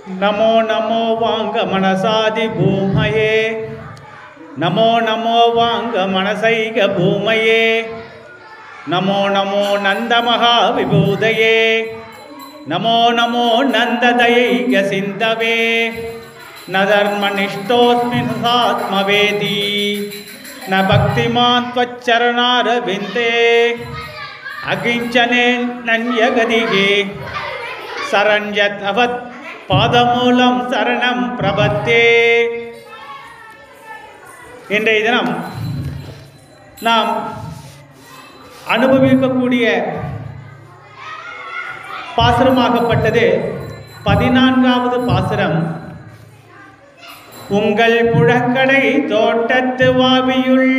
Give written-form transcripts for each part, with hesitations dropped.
नमो नमो वांग मनसादि भूमये नमो नमो वांग मनसैग भूमये नमो नमो नंद महाविभूतये नमो नमो नंददयैक सिंधवे न धर्मनिष्ठोऽस्मि सात्मवेदी न भक्तिमान् त्वच्चरणारविन्दे अकिञ्चने नन्यगतिगे शरण्यतवत् பாதமூலம் சரணம் பிரபத்தே. இன்றைய தினம் நாம் அனுபவிக்கக்கூடிய பாசுரமாகப்பட்டது 14வது பாசுரம். உங்கள் புழக்கடை தோட்டத்து வாவியுள்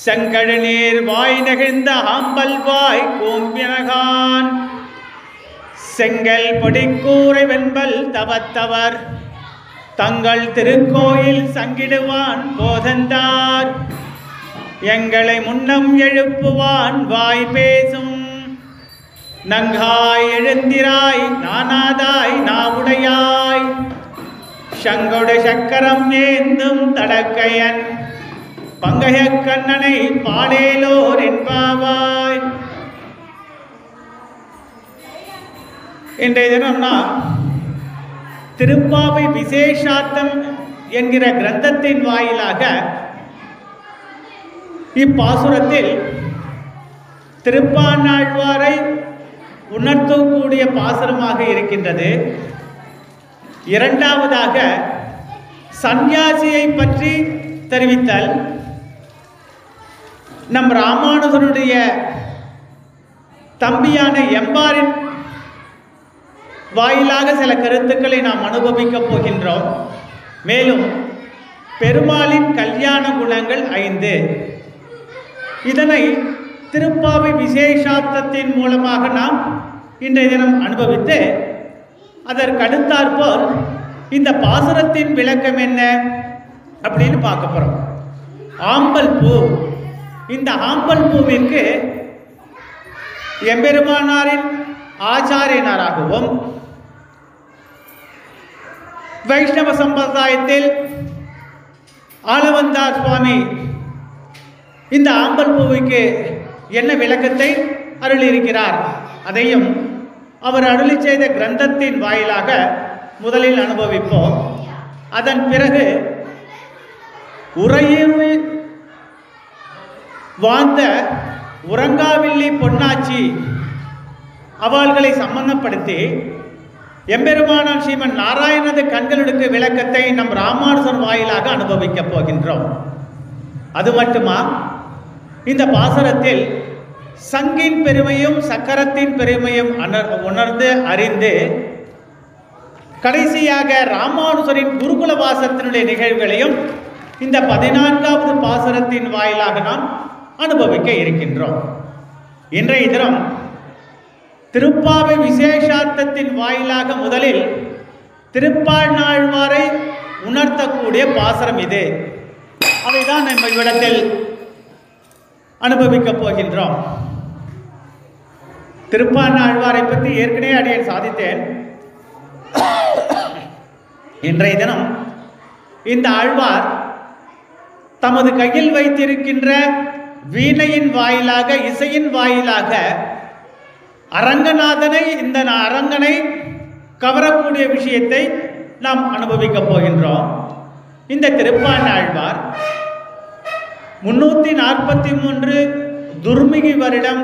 செங்கழுநீர் வாய் நெகிழ்ந்த ஆம்பல் வாய் கூம்பினகான் செங்கல் பொடிக்கூரை வெண்பல் தவத்தவர் தங்கள் திருக்கோயில் சங்கிடுவான் போதந்தார் எங்களை முன்னம் எழுப்புவான் வாய் பேசும் நங்காய் எழுந்திராய் நானாதாய் நாவுடையாய் சங்கொடு சக்கரம் ஏந்தும் தடக்கையன் பங்கைய கண்ணனை பாடேலோர் என்பாவாய். இன்றைய தினம் நாம் திருப்பாவை விசேஷார்த்தம் என்கிற கிரந்தத்தின் வாயிலாக இப்பாசுரத்தில் திருப்பாணாழ்வாரை உணர்த்தக்கூடிய பாசுரமாக இருக்கின்றது. இரண்டாவதாக சந்நியாசியை பற்றி தெரிவித்தல், நம் ராமானுஜனுடைய தம்பியான எம்பாரின் வாயிலாக சில கருத்துக்களை நாம் அனுபவிக்கப் போகின்றோம். மேலும் பெருமாளின் கல்யாண குணங்கள் 5, இதனை திருப்பாவை விசேஷார்த்தத்தின் மூலமாக நாம் இன்றைய தினம் அனுபவித்து அதற்கடுத்தாற்போல் இந்த பாசுரத்தின் விளக்கம் என்ன அப்படின்னு பார்க்க போகிறோம். ஆம்பல் பூ, இந்த ஆம்பல் பூவிற்கு எம்பெருமானாரின் ஆச்சாரியனாராகவும் வைஷ்ணவ சம்பிரதாயத்தில் ஆளவந்தார் சுவாமி இந்த ஆம்பல் பூவுக்கு என்ன விளக்கத்தை அருளியிருக்கிறார் அதையும் அவர் அருளி செய்த கிரந்தத்தின் வாயிலாக முதலில் அனுபவிப்போம். அதன் பிறகு உறையில் வாழ்ந்த உறங்காவில்லி பொன்னாச்சி அவள்களை சம்பந்தப்படுத்தி எம்பெருமானார் ஸ்ரீமன் நாராயணது கண்களுக்கு விளக்கத்தை நம் ராமானுஜன் வாயிலாக அனுபவிக்கப் போகின்றோம். அது மட்டுமா, இந்த பாசுரத்தில் சங்கின் பெருமையும் சக்கரத்தின் பெருமையும் உணர்ந்து அறிந்து கடைசியாக ராமானுஜரின் குருகுல வாசத்தினுடைய நிகழ்வுகளையும் இந்த 14வது பாசுரத்தின் வாயிலாக நாம் அனுபவிக்க இருக்கின்றோம். இன்றைய தினம் திருப்பாவை விசேஷார்த்தத்தின் வாயிலாக முதலில் திருப்பாணாழ்வாரை உணர்த்தக்கூடிய பாசுரம் இது. அதைதான் நம்ம இவ்விடத்தில் அனுபவிக்கப் போகின்றோம். திருப்பாணாழ்வாரை பற்றி ஏற்கனவே அடியேன் சாதித்தேன். இன்றைய தினம் இந்த ஆழ்வார் தமது கையில் வைத்திருக்கின்ற வீணையின் வாயிலாக, இசையின் வாயிலாக அரங்கநாதனை, இந்த அரங்கனை கவரக்கூடிய விஷயத்தை நாம் அனுபவிக்கப் போகின்றோம். இந்த திருப்பாணாழ்வார் 343 துர்மிகி வருடம்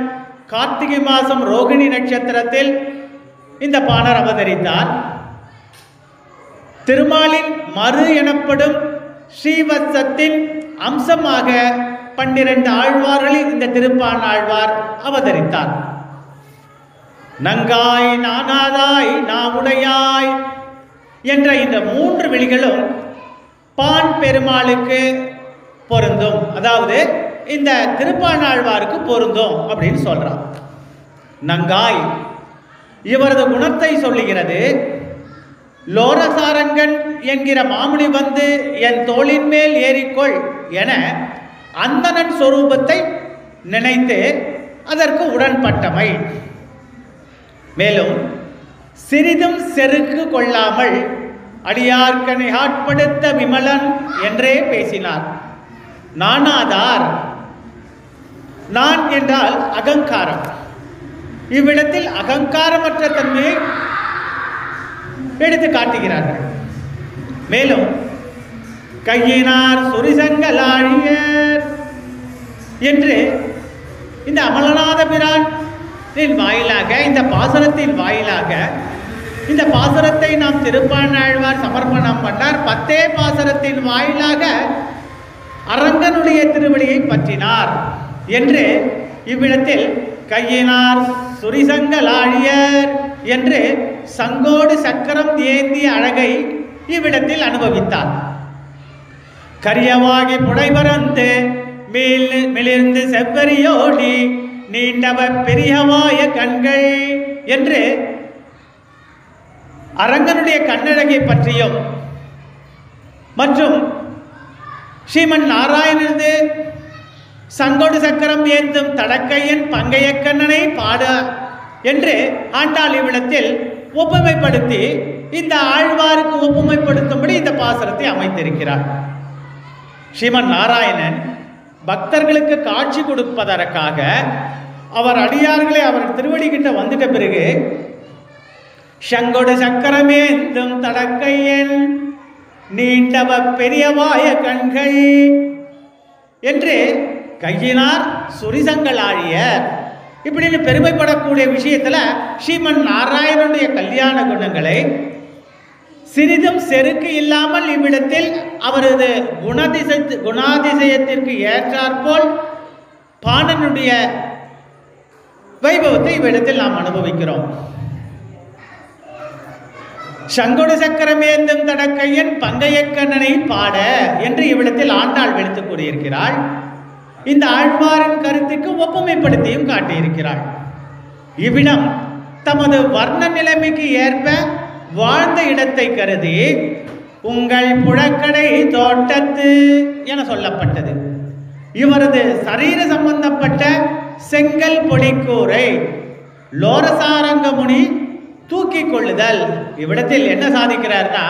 கார்த்திகை மாதம் ரோகிணி நட்சத்திரத்தில் இந்த பாணர் அவதரித்தார். திருமாலின் மறு எனப்படும் ஸ்ரீவத்சத்தின் அம்சமாக 12 ஆழ்வார்களில் இந்த திருப்பாணாழ்வார் அவதரித்தார். நங்காய் நானாதாய் நாவுடையாய் என்ற இந்த 3 விழிகளும் பான் பெருமாளுக்கு பொருந்தும், அதாவது இந்த திருப்பாணாழ்வாருக்கு பொருந்தும் அப்படின்னு சொல்றார். நங்காய் இவரது குணத்தை சொல்லுகிறது. லோரசாரங்கன் என்கிற மாமுனி வந்து என் தோளின் மேல் ஏறிக்கொள் என அந்தணன் சொரூபத்தை நினைத்து அதற்கு உடன்பட்டமை. மேலும் சிறிதும் செருக்கு கொள்ளாமல் அடியார்க்கனை ஆட்படுத்த விமலன் என்றே பேசினார். நானாதார், நான் என்றால் அகங்காரம். இவ்விடத்தில் அகங்காரமற்ற தன்மையை எடுத்து காட்டுகிறார்கள். மேலும் கையினார் சுரிசங்கலாழியர் என்று இந்த அமலநாத பிரானின் வாயிலாக, இந்த பாசுரத்தின் வாயிலாக, இந்த பாசுரத்தை நாம் திருப்பாணாழ்வார் சமர்ப்பணம் பண்ணார். 10 பாசுரத்தின் வாயிலாக அரங்கனுடைய திருவடியை பற்றினார் என்று இவ்விடத்தில் கையினார் சுரிசங்கலாழியர் என்று சங்கோடு சக்கரம் ஏந்திய அழகை இவ்விடத்தில் அனுபவித்தார். கரியவாகி புடைபரந்து மிளிர்ந்து செவ்வரியோடி நீண்டவ பெரியவாய கண்கள் என்று அரங்கனுடைய கண்ணழகை பற்றியும் மற்றும் ஸ்ரீமன் நாராயணனது சங்கோடு சக்கரம் ஏந்தும் தடக்கையன் பங்கையக்கண்ணனை பாட என்று ஆண்டாள் இவ்விடத்தில் ஒப்புமைப்படுத்தி இந்த ஆழ்வாருக்கு ஒப்புமைப்படுத்தும்படி இந்த பாசுரத்தை அமைத்திருக்கிறார். ஸ்ரீமன் நாராயணன் பக்தர்களுக்கு காட்சி கொடுப்பதற்காக அவர் அடியார்களை அவர் திருவடி கிட்ட வந்துட்ட பிறகு சங்கொடு சக்கரமேந்தும் தடக்கையன் நீண்டவ பெரியவாய கண்கள் என்று கையினார் சுரிசங்கலாழியர் இப்படின்னு பெருமைப்படக்கூடிய விஷயத்துல ஸ்ரீமன் நாராயணனுடைய கல்யாண குணங்களை சிறிதும் செருக்கு இல்லாமல் இவ்விடத்தில் அவரது குணாதிசயத்திற்கு ஏற்றாற்போல் பாணனுடைய வைபவத்தை இவ்விடத்தில் நாம் அனுபவிக்கிறோம். சங்கொடு சக்கரமேந்தும் தடக்கையன் பங்கையக்கண்ணனை பாட என்று இவ்விடத்தில் ஆண்டாள் வெளுத்து கூறியிருக்கிறாள். இந்த ஆழ்வாரின் கருத்துக்கு ஒப்புமைப்படுத்தியும் காட்டியிருக்கிறாள். இவ்விடம் தமது வர்ண நிலைமைக்கு ஏற்ப வாழ்ந்த இடத்தை கருதி உங்கள் புழக்கடை தோட்டத்து என சொல்லப்பட்டது. இவரது சரீர சம்பந்தப்பட்ட செங்கல் பொடிக்கூரை லோரசாரங்க முனி தூக்கி கொள்ளுதல். இவ்விடத்தில் என்ன சாதிக்கிறார்னா,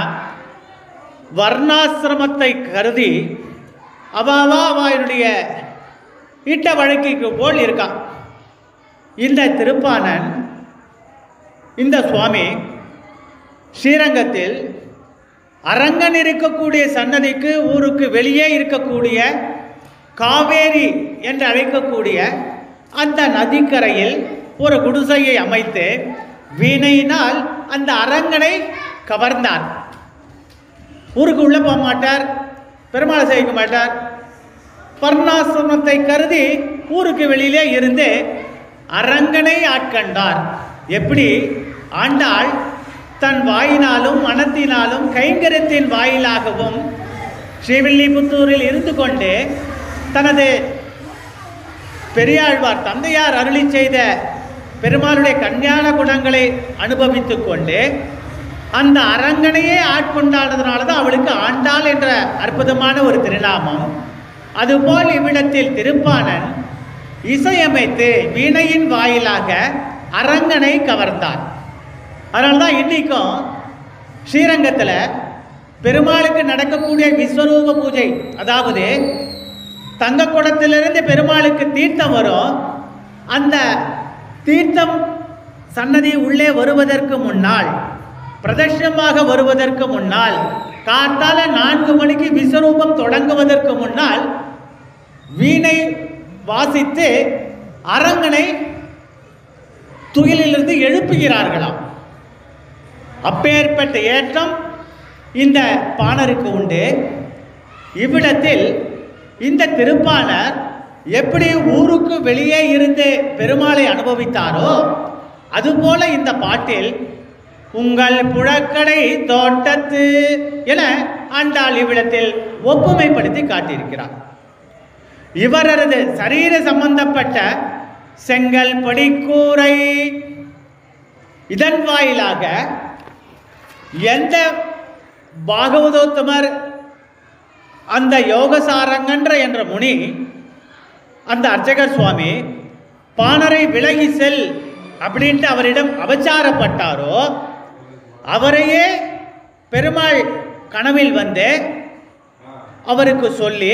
வர்ணாசிரமத்தை கருதி அவாவாவாயுடைய இட்ட வழக்கிற்கு போல் இருக்கான் இந்த திருப்பாணன். இந்த சுவாமி ஸ்ரீரங்கத்தில் அரங்கன் இருக்கக்கூடிய சன்னதிக்கு ஊருக்கு வெளியே இருக்கக்கூடிய காவேரி என்று அழைக்கக்கூடிய அந்த நதிக்கரையில் ஒரு குடிசையை அமைத்து வீணையினால் அந்த அரங்கனை கவர்ந்தார். ஊருக்கு உள்ள போக மாட்டார், பெருமாளை செய்ய மாட்டார். வர்ணாசிரமத்தை கருதி ஊருக்கு வெளியிலே இருந்து அரங்கனை ஆட்கண்டார். எப்படி ஆண்டாள் தன் வாயினாலும் மனத்தினாலும் கைங்கரியத்தின் வாயிலாகவும் ஸ்ரீவில்லிபுத்தூரில் இருந்து கொண்டு தனது பெரியாழ்வார் தந்தையார் அருளி செய்த பெருமாளுடைய கல்யாண குணங்களை அனுபவித்து கொண்டு அந்த அரங்கனையே ஆட்கொண்டாடுறதுனால தான் அவளுக்கு ஆண்டாள் என்ற அற்புதமான ஒரு திருநாமம். அதுபோல் இவ்விடத்தில் திருப்பாணன் இசையமைத்து வீணையின் வாயிலாக அரங்கனை கவர்ந்தார். அதனால தான் இன்றைக்கும் ஸ்ரீரங்கத்தில் பெருமாளுக்கு நடக்கக்கூடிய விஸ்வரூப பூஜை, அதாவது தங்க குடத்திலிருந்து பெருமாளுக்கு தீர்த்தம் வரும். அந்த தீர்த்தம் சன்னதி உள்ளே வருவதற்கு முன்னால், பிரதட்சணமாக வருவதற்கு முன்னால், காத்தால 4 மணிக்கு விஸ்வரூபம் தொடங்குவதற்கு முன்னால் வீணை வாசித்து அரங்கனை துயிலிலிருந்து எழுப்புகிறார்களாம். அப்பேற்பட்ட ஏற்றம் இந்த பாணருக்கு உண்டு. இவ்விடத்தில் இந்த திருப்பாணர் எப்படி ஊருக்கு வெளியே இருந்து பெருமாளை அனுபவித்தாரோ அதுபோல இந்த பாட்டில் உங்கள் புழக்கடை தோட்டத்து என ஆண்டாள் இவ்விடத்தில் ஒப்புமைப்படுத்தி காட்டியிருக்கிறார். இவரது சரீர சம்பந்தப்பட்ட செங்கல் படிக்கூரை இதன் வாயிலாக எந்த பாகவதோத்தமர் அந்த யோகசாரங்கன்ற என்ற முனி அந்த அர்ச்சகர் சுவாமி பாணரை விலகி செல் அப்படின்ட்டு அவரிடம் அபச்சாரப்பட்டாரோ அவரையே பெருமாள் கனவில் வந்து அவருக்கு சொல்லி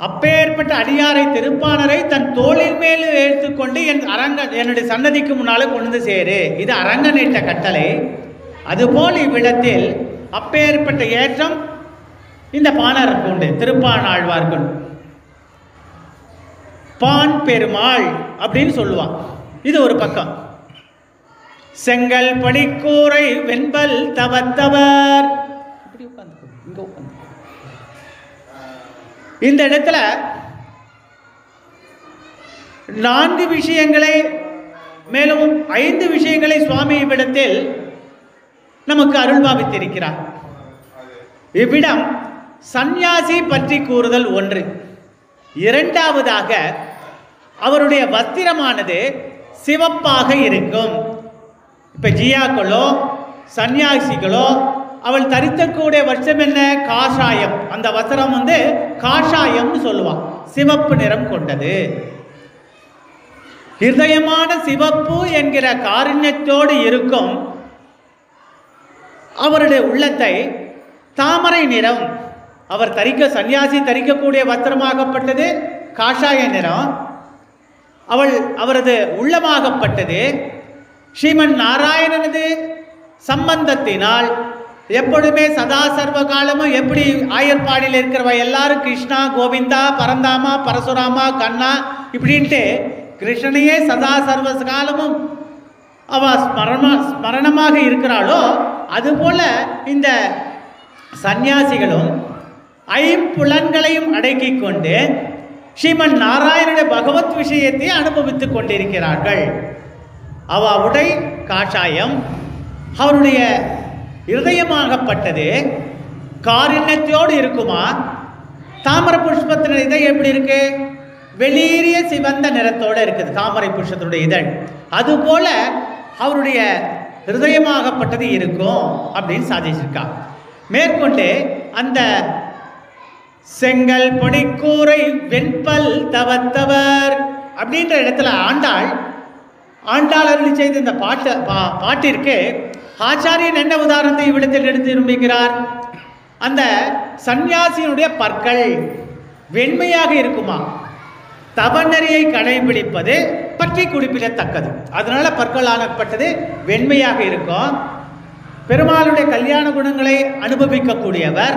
அப்பேற்பட்ட அடியாரை திருப்பாணரை தன் தோளின் மேல் எடுத்துக்கொண்டு என்னுடைய சன்னதிக்கு முன்னாலே கொண்டு சேரு, இது அரங்கனிட்ட கட்டளை. அதுபோல் இவ்விடத்தில் அப்பேற்பட்ட ஏற்றம் இந்த பாணருக்கு உண்டு, திருப்பாணாழ்வார்க்கு. பான் பெருமாள் அப்படின்னு சொல்லுவான். இது ஒரு பக்கம். செங்கல் படிக்கூரை வெண்பல் தவத்தவர், இந்த இடத்துல 4 விஷயங்களை, மேலும் 5 விஷயங்களை சுவாமி இவ்விடத்தில் நமக்கு அருள்பாவித்திருக்கிறார். இவ்விடம் சந்நியாசி பற்றி கூறுதல் ஒன்று. இரண்டாவதாக அவருடைய வஸ்திரமானது சிவப்பாக இருக்கும். இப்ப ஜியாக்களோ சன்னியாசிகளோ அவள் தரித்தக்கூடிய வஸ்திரம் என்ன? காஷாயம். அந்த வஸ்திரம் வந்து காஷாயம்னு சொல்லுவான், சிவப்பு நிறம் கொண்டது. ஹிருதயமான சிவப்பு என்கிற காருண்யத்தோடு இருக்கும் அவருடைய உள்ளத்தை தாமரை நிறம். அவர் சன்னியாசி தரிக்கக்கூடிய வஸ்திரமாகப்பட்டது காஷாய நிறம். அவரது உள்ளமாகப்பட்டது ஸ்ரீமன் நாராயணனது சம்பந்தத்தினால் எப்பொழுதுமே சதா சர்வ காலமும் எப்படி ஆயர்பாடியில் இருக்கிறவ எல்லாரும் கிருஷ்ணா, கோவிந்தா, பரந்தாமா, பரசுராமா, கண்ணா இப்படின்ட்டு கிருஷ்ணனையே சதா சர்வ காலமும் அவ ஸ்மரணமாக இருக்கிறாளோ அதுபோல இந்த சந்நியாசிகளும் 5 புலன்களையும் அடக்கி கொண்டு ஸ்ரீமன் நாராயணனுடைய பகவத் விஷயத்தை அனுபவித்துக் கொண்டிருக்கிறார்கள். அவ உடை காஷாயம், அவருடைய இருதயமாகப்பட்டது காருண்யத்தோடு இருக்குமா. தாமரை புஷ்பத்தின் இதழ் எப்படி இருக்கு? வெளிரிய சிவந்த நிறத்தோடு இருக்குது தாமரை புஷ்பத்தினுடைய இதழ். அதுபோல அவருடைய ஹிருதயமாகப்பட்டது இருக்கும் அப்படின்னு சாதிச்சிருக்கா. மேற்கொண்டு அந்த செங்கல் பொடிக்கூரை வெண்பல் தவத்தவர் அப்படின்ற இடத்துல ஆண்டாள் அருளி செய்த இந்த பாட்டிற்கு ஆச்சாரியன் என்ன உதாரணத்தை இவ்விடத்தில் எடுத்து விரும்புகிறார்? அந்த சந்நியாசியினுடைய பற்கள் வெண்மையாக இருக்குமா. தவநெறியை கடைபிடிப்பது பற்றி குறிப்பிடத்தக்கது. அதனால பற்கள் ஆனப்பட்டது வெண்மையாக இருக்கும். பெருமாளுடைய கல்யாண குணங்களை அனுபவிக்கக்கூடியவர்,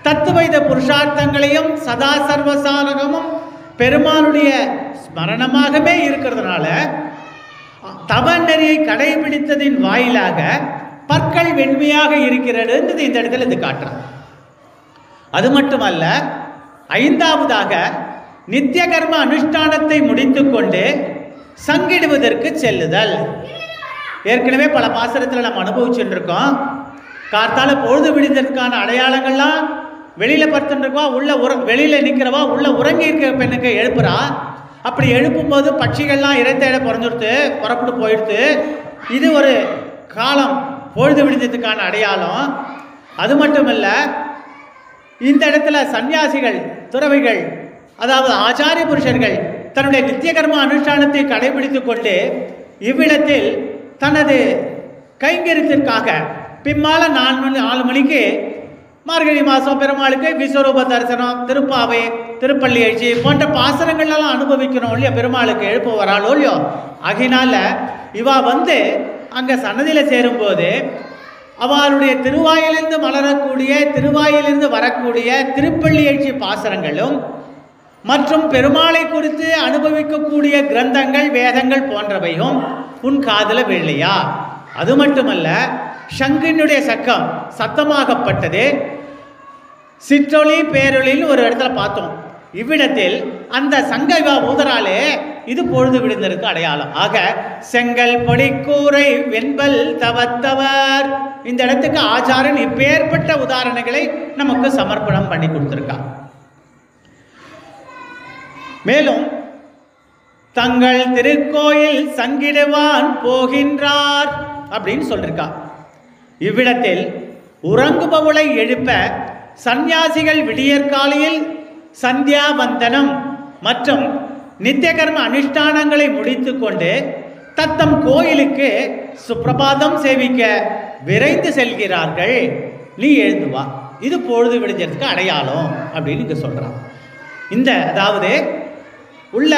தத்துவைத புருஷார்த்தங்களையும் சதா சர்வசாரகமும் பெருமாளுடைய ஸ்மரணமாகவே இருக்கிறதுனால தவநெறியை கடைபிடித்ததின் வாயிலாக பற்கள் வெண்மையாக இருக்கிறது இந்த இடத்துல இது காட்டுறார். அது மட்டுமல்ல, 5ஆவதாக நித்திய கர்ம அனுஷ்டானத்தை முடித்துக்கொண்டு சங்கிடுவதற்கு செல்லுதல். ஏற்கனவே பல பாசுரத்தில் நம்ம அனுபவிச்சுட்டு இருக்கோம். கார்த்தால பொழுது விடிந்ததற்கான அடையாளங்கள்லாம் வெளியில படுத்துருக்கவா, வெளியில நிற்கிறவா, உள்ள உறங்கி இருக்கிற பெண்ணுக்கு எழுப்புறா. அப்படி எழுப்பும்போது பட்சிகள்லாம் இறைத்தேட புறப்பட்டு போயிடுத்து. இது ஒரு காலம் பொழுது விடிஞ்சதுக்கான அடையாளம். அது மட்டுமல்ல, இந்த இடத்துல சன்னியாசிகள், துறவிகள், அதாவது ஆச்சாரிய புருஷர்கள் தன்னுடைய நித்திய கர்ம அனுஷ்டானத்தை கடைபிடித்துக் கொண்டு இவ்விடத்தில் தனது கைங்கரியத்திற்காக பிம்மால 4 மணிக்கு மார்கழி மாதம் பெருமாளுக்கு விஸ்வரூப தரிசனம், திருப்பாவை, திருப்பள்ளி எழுச்சி போன்ற பாசனங்கள்லாம் அனுபவிக்கணும் இல்லையா, பெருமாளுக்கு எழுப்ப வராளோ இல்லையோ. ஆகினால இவா வந்து அங்கே சன்னதியில் சேரும்போது அவளுடைய திருவாயிலிருந்து மலரக்கூடிய, திருவாயிலிருந்து வரக்கூடிய திருப்பள்ளி எழுச்சி பாசனங்களும் மற்றும் பெருமாளை குறித்து அனுபவிக்கக்கூடிய கிரந்தங்கள், வேதங்கள் போன்றவையும் உன் காதல விழலையா? அது மட்டுமல்ல, சங்கினுடைய சத்தமாகப்பட்டது சிற்றொளி பேரொளின்னு ஒரு இடத்துல பார்த்தோம். இவ்விடத்தில் அந்த சங்க ஊதராலே இது பொழுது விடுந்ததற்கு அடையாளம். ஆக செங்கல் பொடிக்கூரை வெண்பல் தவத்தவர், இந்த இடத்துக்கு ஆச்சாரன் இப்பேற்பட்ட உதாரணங்களை நமக்கு சமர்ப்பணம் பண்ணி கொடுத்திருக்கா. மேலும் தங்கள் திருக்கோயில் சங்கிடுவான் போகின்றார் அப்படின்னு சொல்லிருக்கா. இவ்விடத்தில் உறங்குபவளை எழுப்ப சந்நியாசிகள் விடியற்காலையில் சந்தியாவந்தனம் மற்றும் நித்திய கர்ம அனுஷ்டானங்களை முடித்து கொண்டு தத்தம் கோயிலுக்கு சுப்பிரபாதம் சேவிக்க விரைந்து செல்கிறார்கள், நீ எழுந்து வா, இது பொழுது விடிஞ்சதுக்கு அடையாளம் அப்படின்னு இங்க சொல்றான். இந்த அதாவது உள்ள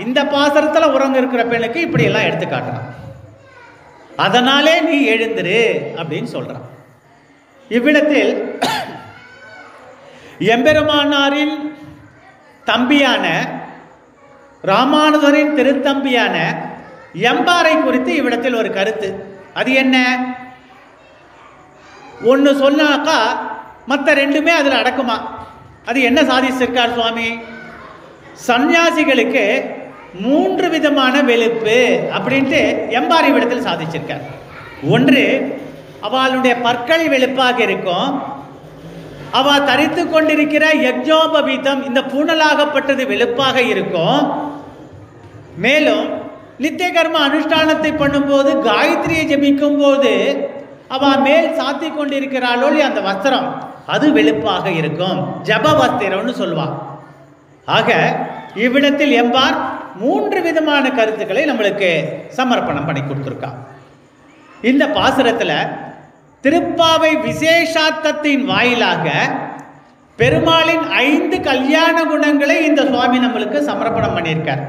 இந்த பாசரத்தில் உறங்க இருக்கிற பெண்ணுக்கு இப்படி எல்லாம் எடுத்து காட்டுறான். அதனாலே நீ எழுந்திரு அப்படின்னு சொல்றான். இவ்விடத்தில் எம்பெருமானாரின் தம்பியான ராமானுஜரின் திருத்தம்பியான எம்பாரை குறித்து இவ்விடத்தில் ஒரு கருத்து. அது என்ன? ஒன்று சொன்னாக்கா மற்ற ரெண்டுமே அதில் அடக்குமா? அது என்ன சாதிச்சிருக்கார் சுவாமி? சன்னியாசிகளுக்கு 3 விதமான வெளுப்பு அப்படின்ட்டு எம்பாரி விடத்தில் சாதிச்சிருக்கார். ஒன்று, அவளுடைய பற்கள் வெளுப்பாக இருக்கும். அவ தரித்து கொண்டிருக்கிற யஜ்ஞோபவீதம், இந்த பூணலாகப்பட்டது வெளுப்பாக இருக்கும். மேலும் நித்திய கர்ம அனுஷ்டானத்தை பண்ணும்போது, காயத்ரியை ஜபிக்கும் போது அவ மேல் சாத்தி கொண்டிருக்கிறாளோ அந்த வஸ்திரம், அது வெளுப்பாக இருக்கும். ஜப வஸ்திரம்னு சொல்லுவாள். ஆக இவ்விடத்தில் எம்பார் 3 விதமான கருத்துக்களை நம்மளுக்கு சமர்ப்பணம் பண்ணி கொடுத்துருக்கா. இந்த பாசுரத்தில் திருப்பாவை விசேஷார்த்தத்தின் வாயிலாக பெருமாளின் 5 கல்யாண குணங்களை இந்த சுவாமி நம்மளுக்கு சமர்ப்பணம் பண்ணியிருக்கார்.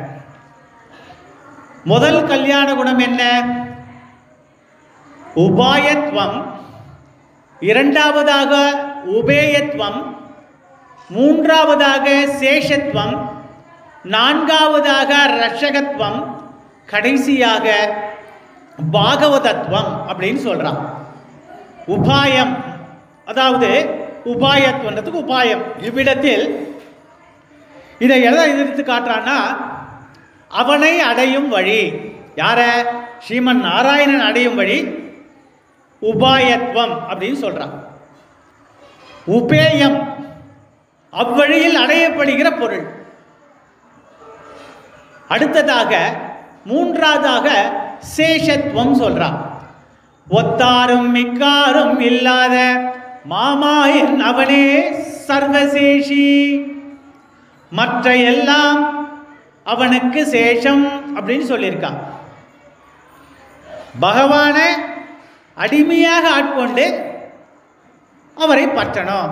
முதல் கல்யாண குணம் என்ன? உபாயத்வம். இரண்டாவதாக உபேயத்வம். மூன்றாவதாக சேஷத்வம். நான்காவதாக ரஷகத்வம். கடைசியாக பாகவதத்வம் அப்படின்னு சொல்றான். உபாயம், அதாவது உபாயத்வன்றதுக்கு உபாயம். இவ்விடத்தில் இதை எதை எதிர்த்து காட்டுறான்னா, அவனை அடையும் வழி. யார? ஸ்ரீமன் நாராயணன் அடையும் வழி உபாயத்வம் அப்படின்னு சொல்றான். உபேயம், அவ்வழியில் அடையப்படுகிற பொருள். அடுத்ததாக மூன்றாவதாக சேஷத்வம் சொல்றான். ஒத்தாரும் மிக்காரும் இல்லாத மாமாயன் அவனே சர்வசேஷி, மற்ற எல்லாம் அவனுக்கு சேஷம் அப்படின்னு சொல்லியிருக்கான். பகவானை அடிமையாக ஆட்கொண்டு அவரை பற்றணும்